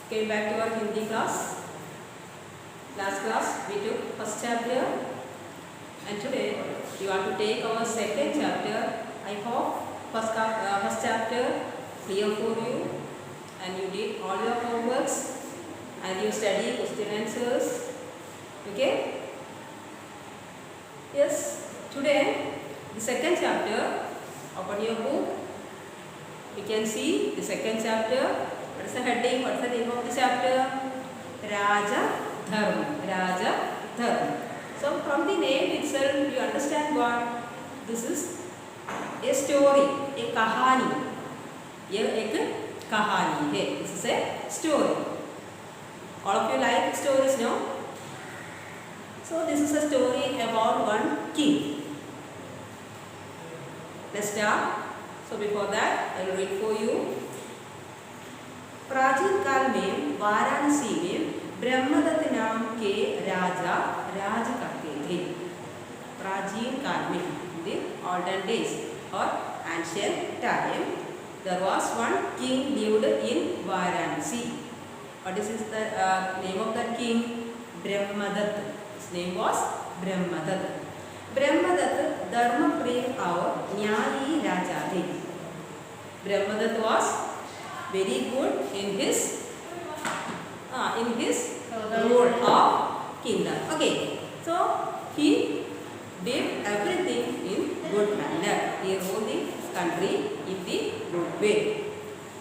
Came back to our Hindi class. Last class we took first chapter, and today we want to take our second chapter. I hope first chapter clear for you, and you did all your homeworks, and you study question answers. Okay? Yes. Today the second chapter. Open your book. We can see the second chapter. What is the heading? What is the name of the chapter? Raja Dharma. Raja Dharma. So from the name itself, you understand what this is? A story, a kahani. ये एक कहानी है. This is a story. All of you like stories, no? So this is a story about one king. Let's start. So before that, I will read for you. प्राचीन काल में वाराणसी में ब्रह्मदत्त नाम के राजा राज करते थे. प्राचीन काल में, in the olden days or ancient time, there was one king lived in Varanasi. What is the name of that king? Brahmadatta. His name was Brahmadatta. Brahmadatta Dharmapriya और न्यायी राजा थे. Brahmadatta was very good in his role of kingdom. Okay, so he did everything in good manner. He ruled the country in the good way.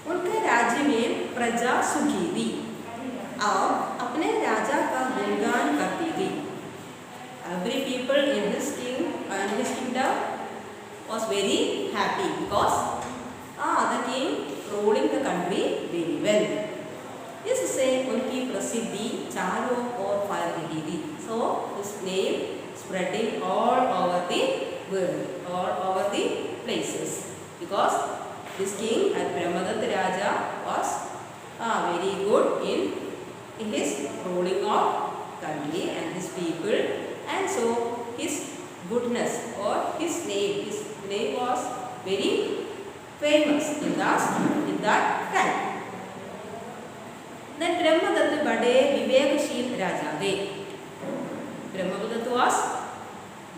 उनके राज्य में प्रजा सुखी थी और अपने राजा का गुणगान करती थी. Every people in his kingdom was very happy because the king ruling the country very well. इससे उनकी प्रसिद्धि चारों ओर फैल रही थी. So his name spreading all over the world, all over the places, because this king and Brahmadatta Raja was very good in his ruling of country and his people, and so his goodness or his name was very famous in that time. Then Brahmadatta बड़े विवेकशील राजा थे. Brahmadatta was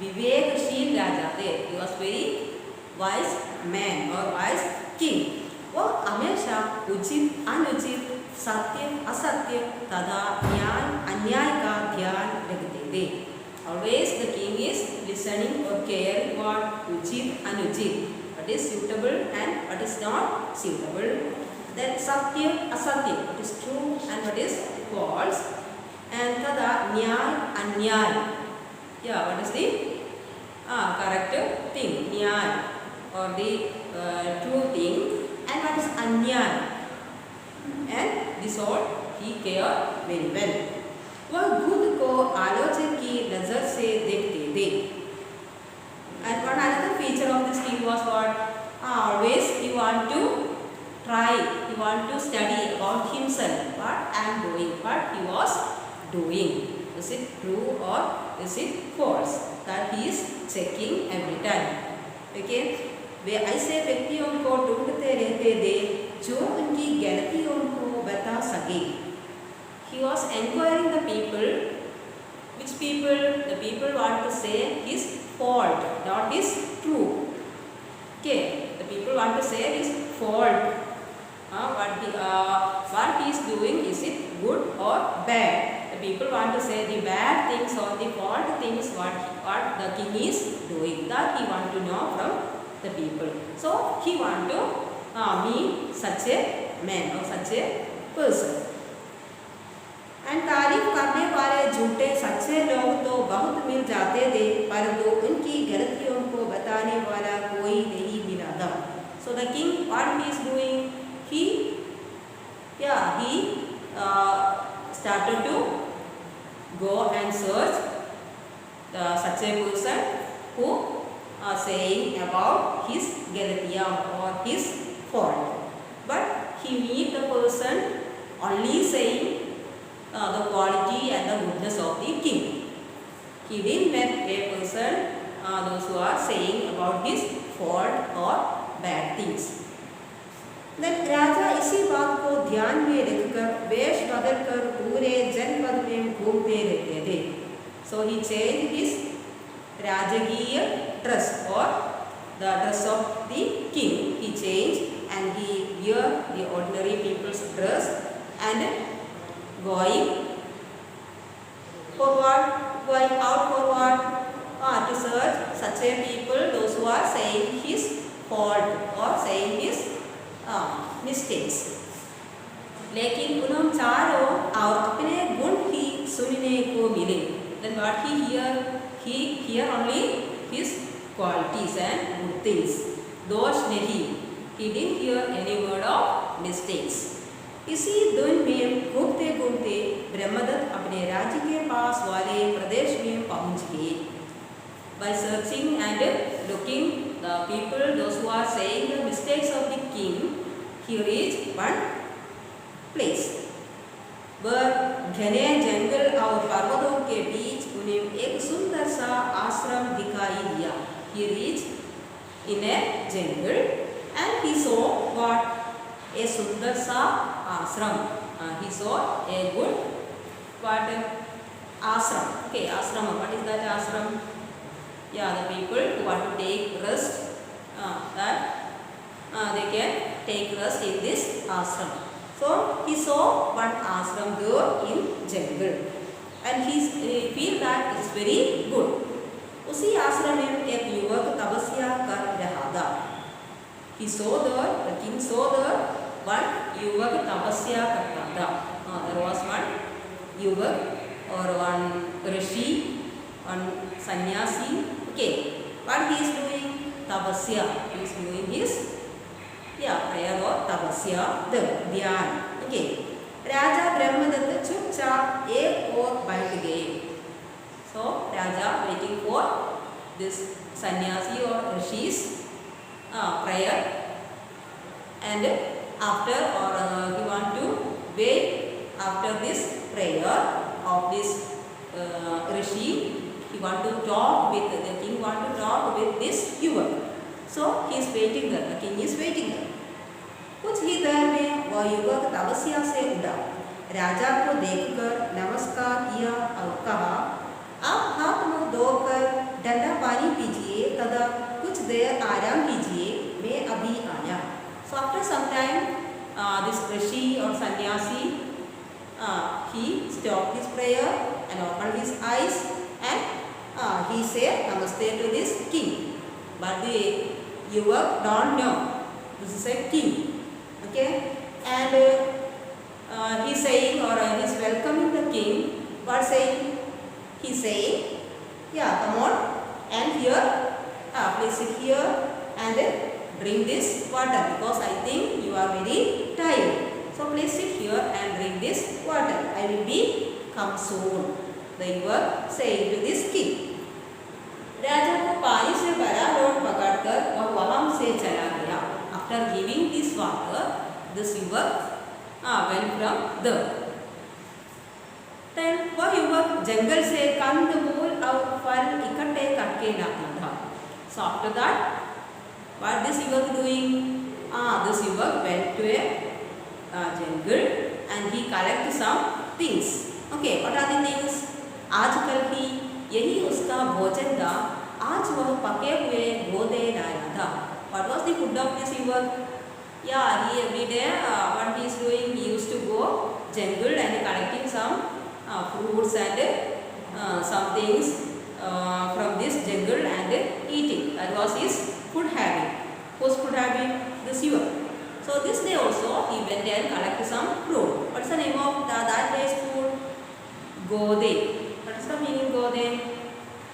विवेकशील राजा थे. He was very wise man or wise king. वो हमेशा उचित अनुचित सत्य असत्य तथा न्याय अन्याय का ध्यान रखते थे. Always the king is listening or caring what उचित अनुचित, what is suitable and what is not suitable. Then satya asatya, what is true and what is false, and tada nyay anyay, what is the correct thing, nyay or the true thing, and what is anyay, and this all he cared very well. वह खुद को आलोचक की नजर से देखते थे. And one another feature of this king was what? Always he want to study about himself, what I am doing, what he was doing. Is it true or is it false? That he is checking every time. Okay? वे ऐसे व्यक्तियों को ढूंढते रहते थे जो उनकी गलतियों को बता सके. He was enquiring the people, which people? The people want to say his fault, not his true. Okay, the people want to say his fault. What he is doing, is it good or bad? The people want to say the bad things or the fault things what the king is doing. That he want to know from the people. So he want to meet such a man or such a person. And तारीफ करने वाले झूठे सच्चे लोग तो बहुत मिल जाते थे, परंतु उनकी गलतियों को बताने वाला कोई नहीं मिला था. So the king, what he is doing? He started to go and search such a person who are saying about his galatiya or his fault. But he meet the person only saying the quality and the goodness of the king. He didn't met a person, those who are saying about his fault or bad things. Then राजा इसी बात को ध्यान में रखकर वेश बदल कर पूरे जनपद में घूमते रहते थे. So he changed his राजकीय dress or the dress of the king. He changed and he wear the ordinary people's dress and going forward, going out forward to search such a people, those who are saying his fault or saying his mistakes. लेकिन उन चारों और अपने गुण ही सुनने को मिले. Then what he hear only his qualities and good things. दोष नहीं. He didn't hear any word of mistakes. इसी धुन में घूमते घूमते ब्रह्मदत्त अपने राज्य के पास वाले प्रदेश में पहुंच गए. By searching and looking the people, those who are saying the mistakes of the king, he reached one place where घने जंगल और पर्वतों के बीच उन्हें एक सुंदर सा आश्रम दिखाई दिया. He reached in a jungle and he saw what? A सुंदर सा आश्रम. He saw a good what? Ashram. Okay, ashram. What is that ashram? Yeah, the people who want to take rest, that they can take rest in this ashram. So he saw one ashram there in jungle, and he feel that it's very good. उसी आश्रम में एक युवक तपस्या कर रहा था. He saw there, the king saw there, one युवक तपस्या करता था. There was one युवक or one rishi, one sannyasi. Okay, what he is doing? Tapasya. He is doing his prayer or tapasya, the dhyan. Okay. राजा ब्रह्मदत्त चुपचाप एक और बैठ गए. So Raja waiting for this sannyasi or rishi's prayer, and after he want to wait after this prayer of this rishi. He want to talk with the king. Want to talk with this युवक. So he is waiting there. The king is waiting there. कुछ ही देर में वह युवक तपस्या से उठा. राजा को देखकर नमस्कार किया और कहा, आप हाथ मुंह धोकर ठंडा पानी पीजिए तथा कुछ देर आराम कीजिए, मैं अभी आया. So after some time, this rishi or sannyasi, he stopped his prayer and opened his eyes, and he said namaste to this king. But the yuvak don't know this is a king. Okay, and he's saying or he's welcoming the king. What saying? He's saying, yeah, come on and here, please sit here and drink this water, because I think you are very tired. So please sit here and drink this water. I will be come soon. The युवक saying to this king. राजा को पानी से भरा लोट पकड़कर वह वहां से चला गया. After giving this water, this युवक went from there. Then वह युवक जंगल से कंदमूल और फल इकट्ठे करके लाता था. So after that, what this युवक doing? This युवक went to a jungle and he collected some things. Okay, what are the things? आजकल ही यही उसका भोजन था. आज वह पके हुए गोदे लाया था. What was the food of this युवक? Yeah, he every day what he is doing? He used to go jungle and collecting some fruits and some things from this jungle and eating. That was his food habit. Whose food habit? This युवक. So this day also he went and collected some fruit. What's the name of that day's food? Gode. What is the meaning Gode?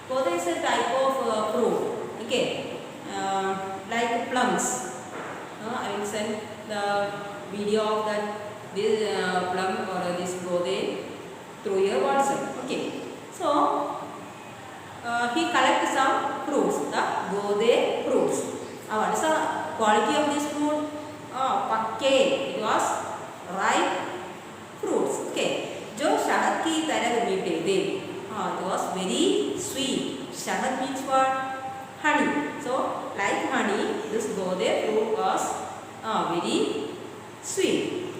Gode is a type of fruit. Okay, like plums. I will send the video of this plum or this Gode through your WhatsApp. Okay, so he collected some fruits, the Gode fruits. What is the quality of this fruit? Pakke. It was ripe fruits. Okay, जो शहद की तरह मीठे थे. It was very sweet. Shahad means what? Honey. So like honey, this Gode fruit was very sweet.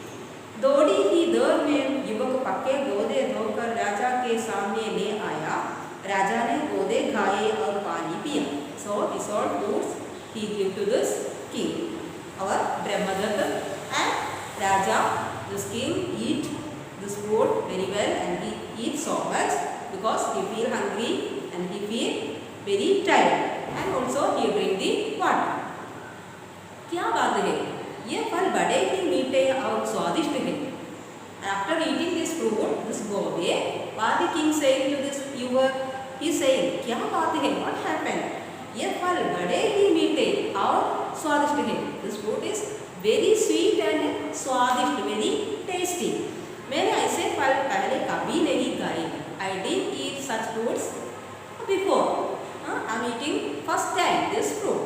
Dodi ही ही दौर में युवक पक्के गोदे धोकर राजा के सामने ले आया। राजा ने गोदे खाए और पानी पिया। So this all foods he gave to this king, our Brahmadatta, and Raja, this king eat this food very well and he eat so much because he feel hungry and he feel very tired, and also he drink the water. क्या बात है, ये फल बड़े ही मीठे और स्वादिष्ट हैं. After eating this fruit, this gobe, what the king saying to this viewer? He saying, क्या बात है, what happened? ये फल बड़े ही मीठे और स्वादिष्ट हैं. This fruit is very sweet and स्वादिष्ट, very tasty. मैंने ऐसे फल पहले कभी नहीं खाए. I didn't eat such fruits before. I'm eating first time this fruit.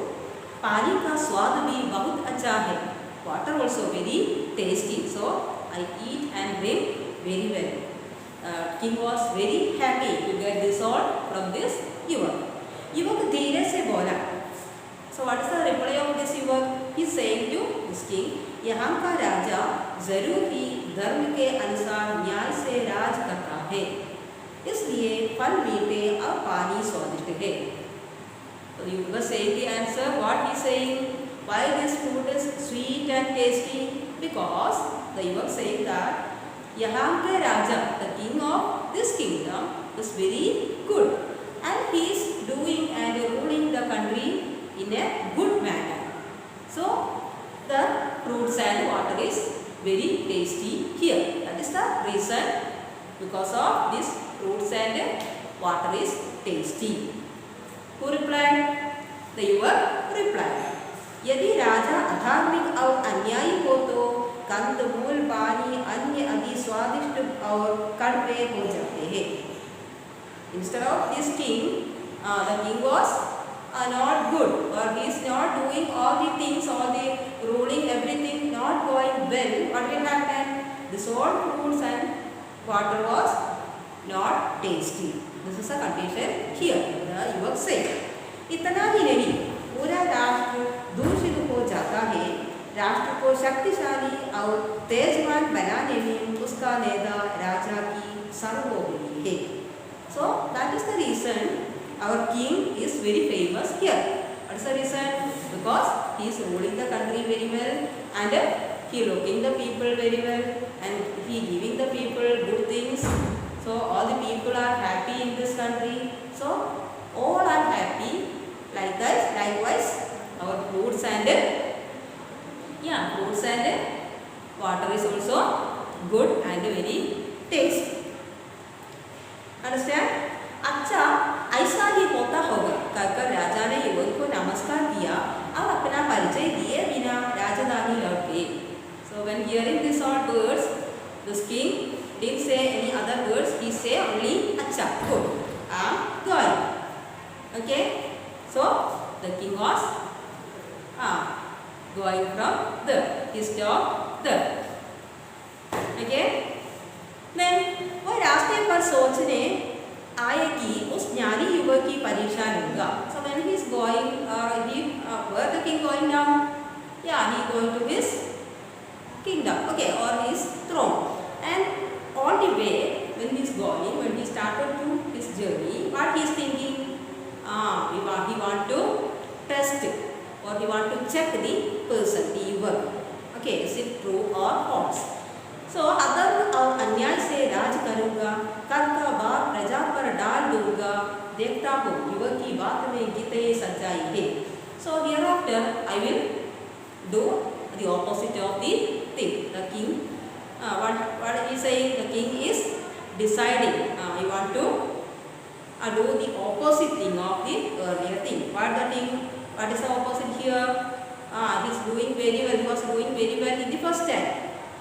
पानी का स्वाद भी बहुत अच्छा है. Water also very tasty. So I eat and drink very well. King was very happy to get this all from this युवक. युवक धीरे से बोला. So what is the reply of this युवक? He saying to this king, यहाँ का राजा जरूर ही धर्म के अनुसार न्याय से राज करता है, इसलिए फल मीठे और पानी स्वादिष्ट है. So the युवक saying the answer. What he saying? Why this food is sweet and tasty? Because the युवक saying that यहाँ के राजा, the king of this kingdom, is very good and he is doing and ruling the country in a good manner. So the fruits and water is very tasty here. That is the reason, because of this fruits and water is tasty. Who replied? The युवक replied, यदि राजा अधार्मिक और अन्यायी हो तो कंदमूल पानी अन्य अति स्वादिष्ट और कड़वे हो जाते हैं. Instead of this king, the king was not good, or he is not doing all the things, all the ruling, everything not going well. What will happen? This all fruits and water was not tasty. This is a condition here. The युवक say, इतना ही नहीं, पूरा राष्ट्र दूषित हो जाता है. राष्ट्र को शक्तिशाली और तेजवान बनाने में उसका नेता राजा की सर्वोपरि है. So that is the reason our king is very famous here. What is the reason? Because he is ruling the country very well and he looking the people very well and he giving the people good things. So all the people are happy in this country. So all are happy. Likewise, our fruits and water is also good and very tasty. Understand? अच्छा, ऐसा ही होता होगा. कहकर राजा ने युवक को नमस्कार किया और अपना परिचय दिए बिना राजधानी लौट गए. So when hearing these all words, this king didn't say any other words. He say only अच्छा, good, I'm going. Okay? So the king was going from there. He stopped there. Okay? Then वो रास्ते पर सोचने आए कि उस ज्ञानी युवक की परीक्षा लूँगा. So when he is going, where the king going now? Yeah, he going to his kingdom, okay, or his throne. And on the way, when he is going, when he started to his journey, what he is thinking? He want to test or he want to check the person, the युवक. Okay, is it true or false? So अधर्म और अन्याय से राज करूँगा, कर का भार प्रजा पर डाल दूँगा, देखता हूँ युवक की बात में कितनी सच्चाई है. So hereafter I will do the opposite of the thing. The king, what is saying? The king is deciding. He want to do the opposite thing of the earlier thing. What is the opposite here? He is doing very well. He was doing very well in the first time,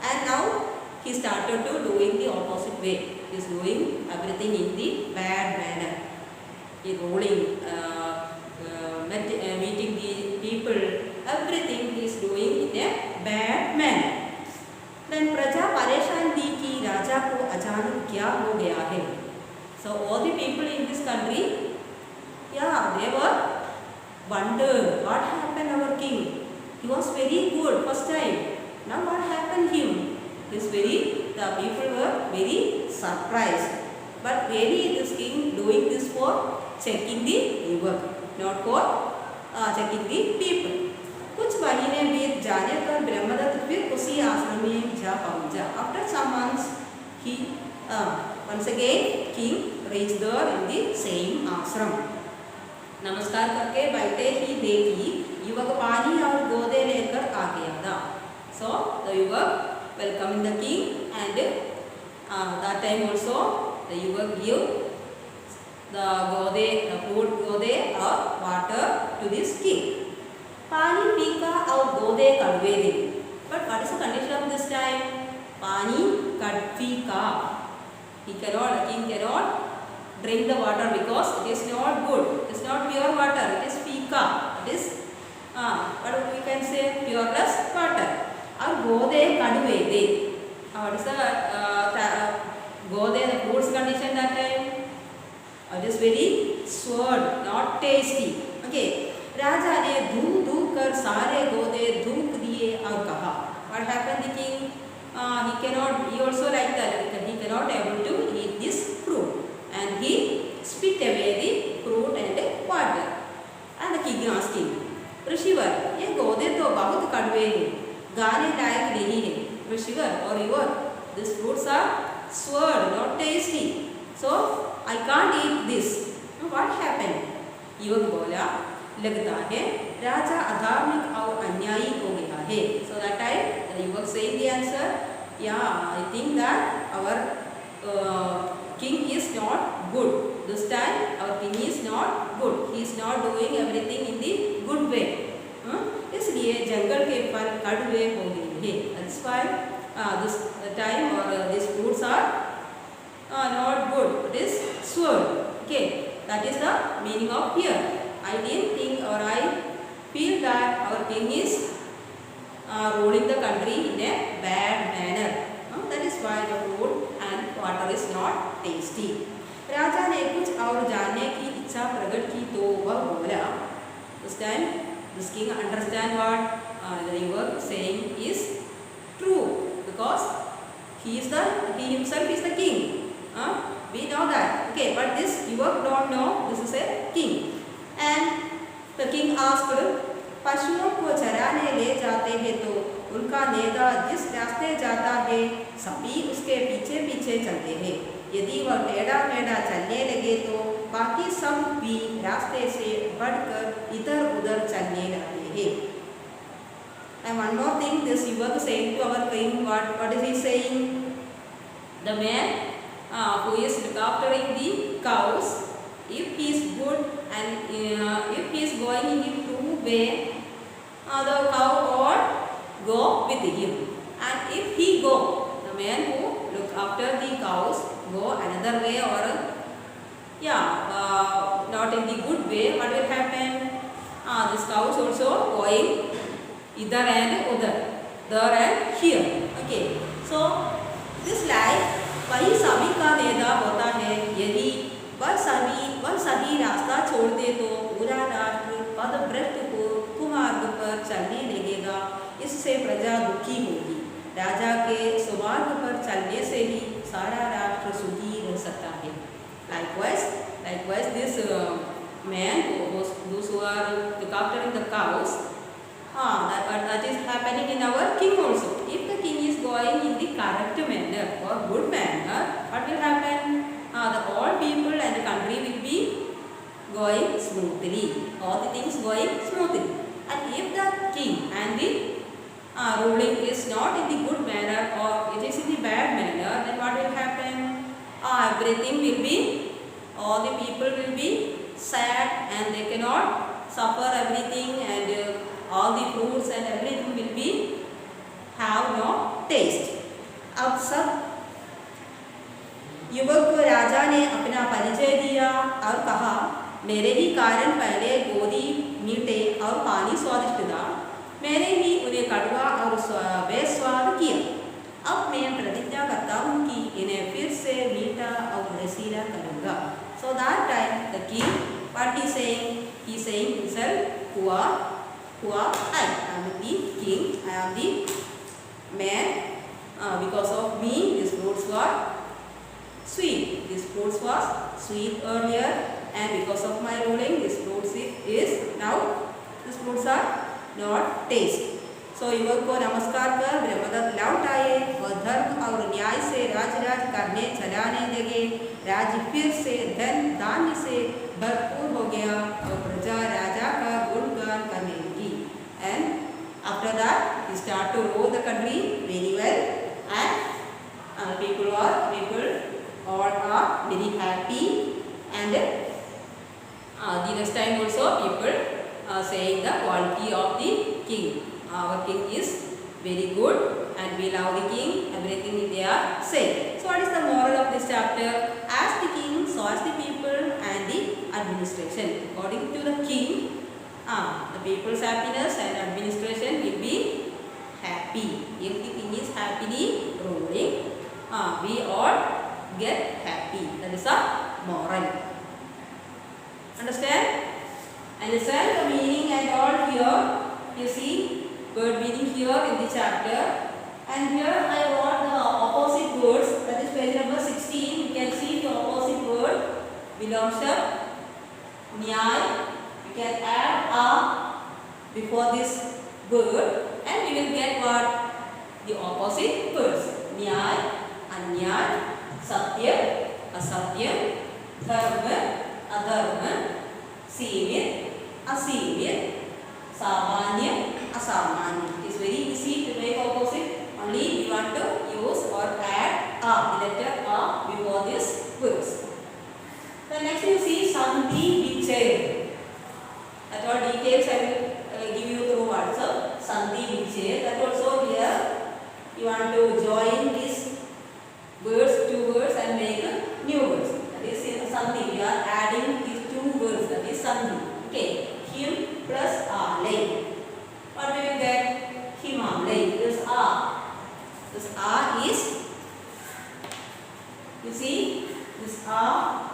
and now he started to doing the opposite way. He is doing everything in the bad manner. He is ruling, meeting the people, everything he is doing in a bad manner. Then प्रजा परेशान थी कि राजा को अचानक क्या हो गया है. So all the people in this country, yeah, they were wonder what happened our king. He was very good first time. Now what happened him? He is very the people were very surprised. But really this king doing this for checking the युवक, not for checking the people. कुछ महीने बीत जाने पर ब्रह्मदत्त फिर उसी आश्रम में जा पहुंचा. After some months, he once again king reached there in the same ashram. नमस्कार करके बैठे ही देखी युवक पानी और गोदे लेकर आ गया था. So the युवक welcomed the king, and that time also the युवक give the gode, the fruit gode or water to this king. पानी फीका और गोदे कड़वे थे. But what is the condition of this time? पानी फीका. The king cannot drink the water because it is not good. It is not pure water. It is fika. It is what we can say pureless water. और गोदे कड़वे थे. What is the gode, the fruit's condition that time? It is very sour, not tasty. Okay. राजा ने धूप कर सारे गोदे धूप दिए और कहा. What happened the king? He also like that. He cannot able to eat this fruit, and he spit away the fruit and water. And the king asking, ऋषिवर, ये गोदे तो बहुत कड़वे हैं, गाने लायक नहीं है. ऋषिवर or युवक, these fruits are sour, not tasty, so I can't eat this. What happened? युवक बोला, लगता है राजा अधार्मिक और अन्यायी हो गया है. So that time the युवक saying the answer, yeah, I think that our king is not good. This time our king is not good. He is not doing everything in the good way. इसलिए जंगल के फल कड़वे हो गए हैं. That's why this time or these fruits are not good. It is sour. Okay, that is the meaning of here. I didn't think, or I feel that our king is ruling the country in a bad manner. That is why the food and water is not tasty. राजा ने कुछ और जानने की इच्छा प्रकट की तो वह बोला. This time this king understand what the युवक saying is true, because he himself is the king. We know that. Okay, but this युवक don't know this is a king. And the king asked, पशुओं को चराने ले जाते हैं तो उनका नेता जिस रास्ते जाता है सभी उसके पीछे पीछे चलते हैं. यदि वह टेढ़ा मेढ़ा चलने लगे तो बाकी सब भी रास्ते से बढ़कर इधर उधर चलने लगते हैं. And one more thing, this युवक saying to our king, what is he saying? The man who is looking after the cows, if he is good and if he is going in the true way, the cow will go with him. And if he go, the man who look after the cows go another way, or not in the good way, what will happen? This cows also going either and other, there and here. Okay, so this life वही सभी का नेता होता है. यदि वह सही रास्ता छोड़ दे तो पूरा राष्ट्र पदभ्रष्ट हो कुमार्ग पर चलने लगेगा. इससे प्रजा दुखी होगी. राजा के सुमार्ग पर चलने से ही सारा राष्ट्र सुखी रह सकता है. Likewise, this man those who are look after the cows, that is happening in our king also. If the king is going in the correct manner or good manner, what will happen? All people and the country will be going smoothly. All the things going smoothly. And if the king and the ruling is not in the good manner or it is in the bad manner, then what will happen? Everything will be, all the people will be sad and they cannot suffer everything, and all the fruits and everything will be have no taste. अब सब युवक को राजा ने अपना परिचय दिया और कहा, मेरे ही कारण पहले गोदी मीठे और पानी स्वादिष्ट था, मैंने ही उन्हें कड़वा और बेस्वाद किया. अब मैं प्रतिज्ञा करता हूँ कि इन्हें फिर से मीठा और रसीला करूँगा. So that time the king, what he saying? He saying himself, who I am the king, I am the man. Because of me, this what? Sweet. This fruits was sweet earlier, and because of my ruling, this fruits is now, these fruits are not taste. सो युवक को नमस्कार कर ब्रह्मदत्त लौट आए और धर्म और न्याय से राज करने चलाने लगे। राज्य फिर से धन धान्य से भरपूर हो गया और प्रजा राजा का गुणगान करने लगी। And after that he start to rule the country very well, and people all are very happy, and the next time also people saying the quality of the king. Our king is very good and we love the king, everything they are saying. So what is the moral of this chapter? As the king, so as the people and the administration. According to the king, the people's happiness and administration will be happy. If the king is happily ruling, we all get happy. That is a moral. Understand? Understand the meaning and all here. You see word meaning here in the chapter, and here I wrote the opposite words. That is page number 16. You can see the opposite word belongs to nyay. You can add a before this word, and we will get what? The opposite words. Nyay, anyay, satya, asatya, dharma, adharma, सीमित, असीमित, सामान्य, असामान्य. It is very easy to make opposite. Only we want to use or add a, the letter a before this words. The next you see sandhi vichaya. That all details I will give you through WhatsApp. Sandhi vichaya. That also here you want to join these words, two words, and make new words. That is in sandhi. We are adding these two words. That is sandhi. Okay. Him plus alay. What do you get? Himalay. This a. This a is, you see, this a,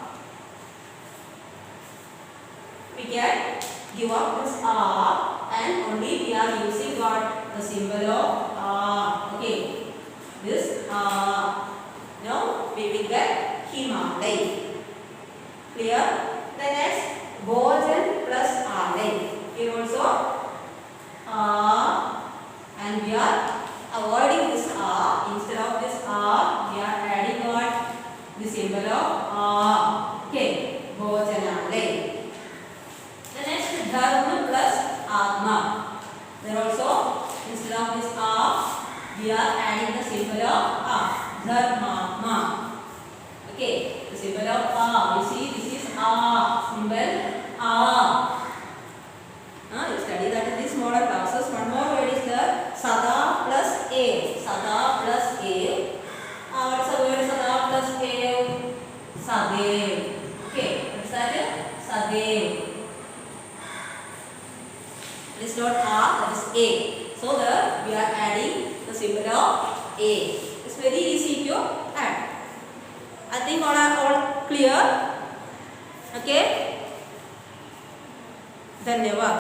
we get, give up this a, and only we are using what? The symbol of a. Okay. This a. Now we will get Himalay. Clear? The next, Bhojan plus alay. Here also and we are avoiding this a. Instead of this a, we are adding what? The symbol of a. Okay. Bhojanalay. The next, dharma plus atma. There also instead of this a, we are adding the symbol of a. Dharmatma. Okay. The symbol of a. You see, this is a symbol a. You study that in this model classes. One more word is the sada plus a. Sada plus a. What is the word sada plus a? Sadev. Okay. What is that? Sadev. It is not a, that is a. So we are adding the symbol of a. It's very easy to add. I think all are all clear. Okay. धन्यवाद.